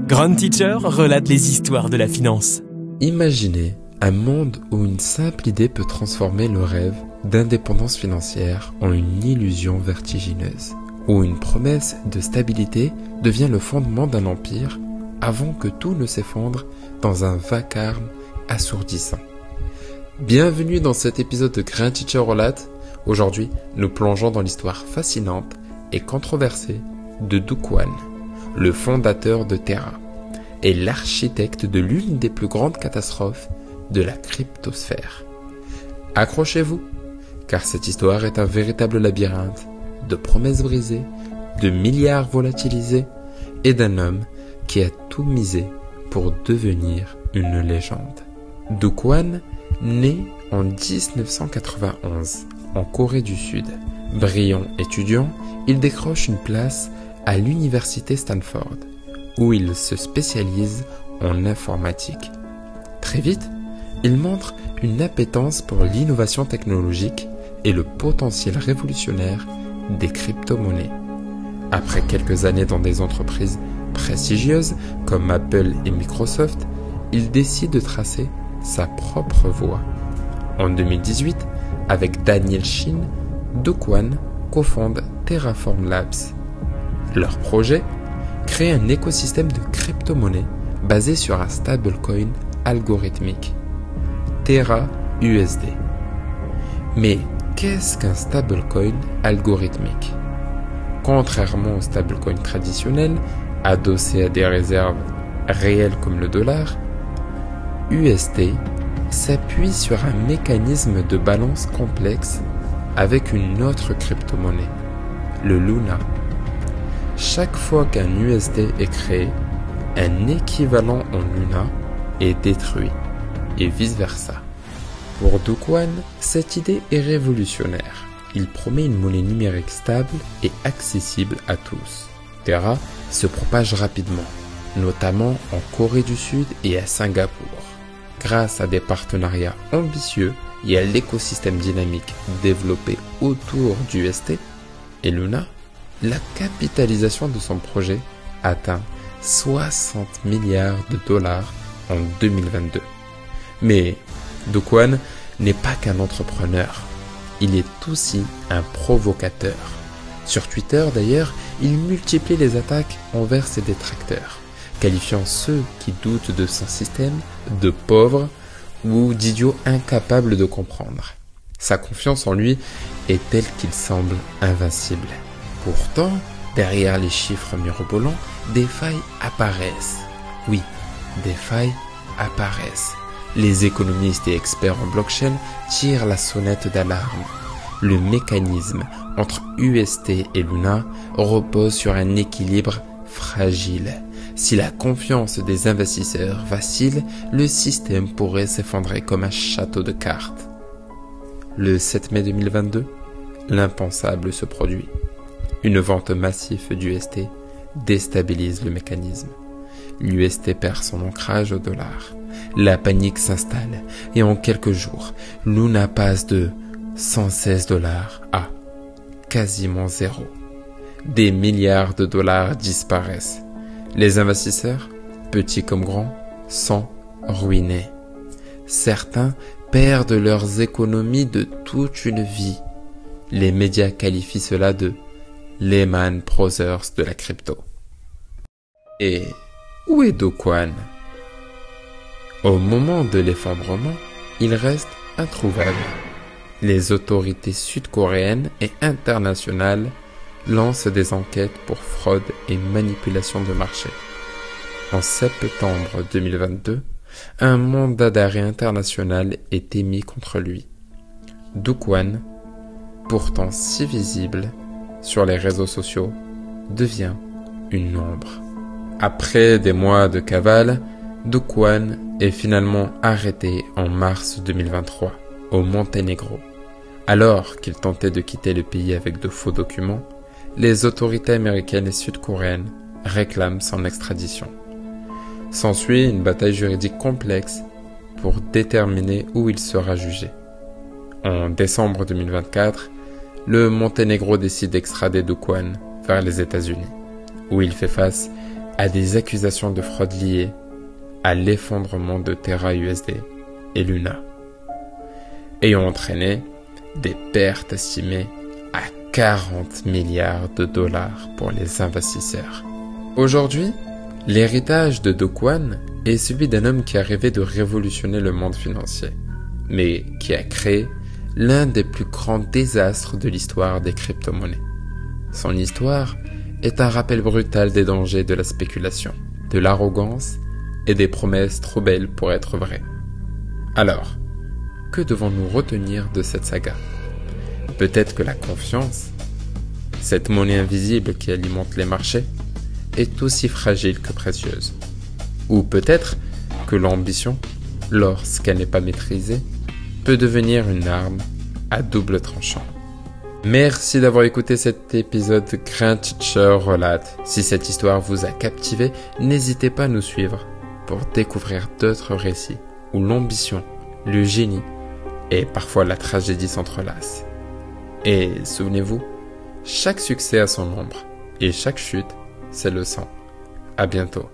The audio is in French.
Grand Teacher relate les histoires de la finance. Imaginez un monde où une simple idée peut transformer le rêve d'indépendance financière en une illusion vertigineuse, où une promesse de stabilité devient le fondement d'un empire avant que tout ne s'effondre dans un vacarme assourdissant. Bienvenue dans cet épisode de Grand Teacher relate. Aujourd'hui, nous plongeons dans l'histoire fascinante et controversée de Do Kwon, le fondateur de Terra et l'architecte de l'une des plus grandes catastrophes de la cryptosphère. Accrochez-vous, car cette histoire est un véritable labyrinthe de promesses brisées, de milliards volatilisés et d'un homme qui a tout misé pour devenir une légende. Do Kwon naît en 1991 en Corée du Sud. Brillant étudiant, il décroche une place à l'université Stanford, où il se spécialise en informatique. Très vite, il montre une appétence pour l'innovation technologique et le potentiel révolutionnaire des crypto-monnaies. Après quelques années dans des entreprises prestigieuses comme Apple et Microsoft, il décide de tracer sa propre voie. En 2018, avec Daniel Shin, Do Kwon cofonde Terraform Labs. Leur projet, créer un écosystème de crypto-monnaies basé sur un stablecoin algorithmique, Terra USD. Mais qu'est-ce qu'un stablecoin algorithmique? Contrairement au stablecoin traditionnel, adossé à des réserves réelles comme le dollar, USD s'appuie sur un mécanisme de balance complexe avec une autre crypto-monnaie, le Luna. Chaque fois qu'un USD est créé, un équivalent en Luna est détruit, et vice-versa. Pour Do Kwon, cette idée est révolutionnaire. Il promet une monnaie numérique stable et accessible à tous. Terra se propage rapidement, notamment en Corée du Sud et à Singapour. Grâce à des partenariats ambitieux et à l'écosystème dynamique développé autour du USD et Luna, la capitalisation de son projet atteint 60 milliards de dollars en 2022. Mais Do Kwon n'est pas qu'un entrepreneur, il est aussi un provocateur. Sur Twitter d'ailleurs, il multiplie les attaques envers ses détracteurs, qualifiant ceux qui doutent de son système de pauvres ou d'idiots incapables de comprendre. Sa confiance en lui est telle qu'il semble invincible. Pourtant, derrière les chiffres mirobolants, des failles apparaissent. Oui, des failles apparaissent. Les économistes et experts en blockchain tirent la sonnette d'alarme. Le mécanisme entre UST et Luna repose sur un équilibre fragile. Si la confiance des investisseurs vacille, le système pourrait s'effondrer comme un château de cartes. Le 7 mai 2022, l'impensable se produit. Une vente massive d'UST déstabilise le mécanisme. L'UST perd son ancrage au dollar. La panique s'installe et en quelques jours, Luna passe de 116 dollars à quasiment zéro. Des milliards de dollars disparaissent. Les investisseurs, petits comme grands, sont ruinés. Certains perdent leurs économies de toute une vie. Les médias qualifient cela de Lehman Brothers de la crypto. Et où est Do Kwon? Au moment de l'effondrement, il reste introuvable. Les autorités sud-coréennes et internationales lancent des enquêtes pour fraude et manipulation de marché. En septembre 2022, un mandat d'arrêt international est émis contre lui. Do Kwon, pourtant si visible sur les réseaux sociaux, devient une ombre. Après des mois de cavale, Do Kwon est finalement arrêté en mars 2023 au Monténégro. Alors qu'il tentait de quitter le pays avec de faux documents, les autorités américaines et sud-coréennes réclament son extradition. S'ensuit une bataille juridique complexe pour déterminer où il sera jugé. En décembre 2024, le Monténégro décide d'extrader Do Kwon vers les États-Unis, où il fait face à des accusations de fraude liées à l'effondrement de Terra USD et Luna, ayant entraîné des pertes estimées à 40 milliards de dollars pour les investisseurs. Aujourd'hui, l'héritage de Do Kwon est celui d'un homme qui a rêvé de révolutionner le monde financier, mais qui a créé l'un des plus grands désastres de l'histoire des crypto-monnaies. Son histoire est un rappel brutal des dangers de la spéculation, de l'arrogance et des promesses trop belles pour être vraies. Alors, que devons-nous retenir de cette saga ? Peut-être que la confiance, cette monnaie invisible qui alimente les marchés, est aussi fragile que précieuse. Ou peut-être que l'ambition, lorsqu'elle n'est pas maîtrisée, peut devenir une arme à double tranchant. Merci d'avoir écouté cet épisode de Grand Teacher Relate. Si cette histoire vous a captivé, n'hésitez pas à nous suivre pour découvrir d'autres récits où l'ambition, le génie et parfois la tragédie s'entrelacent. Et souvenez-vous, chaque succès a son ombre et chaque chute, c'est le sang. À bientôt.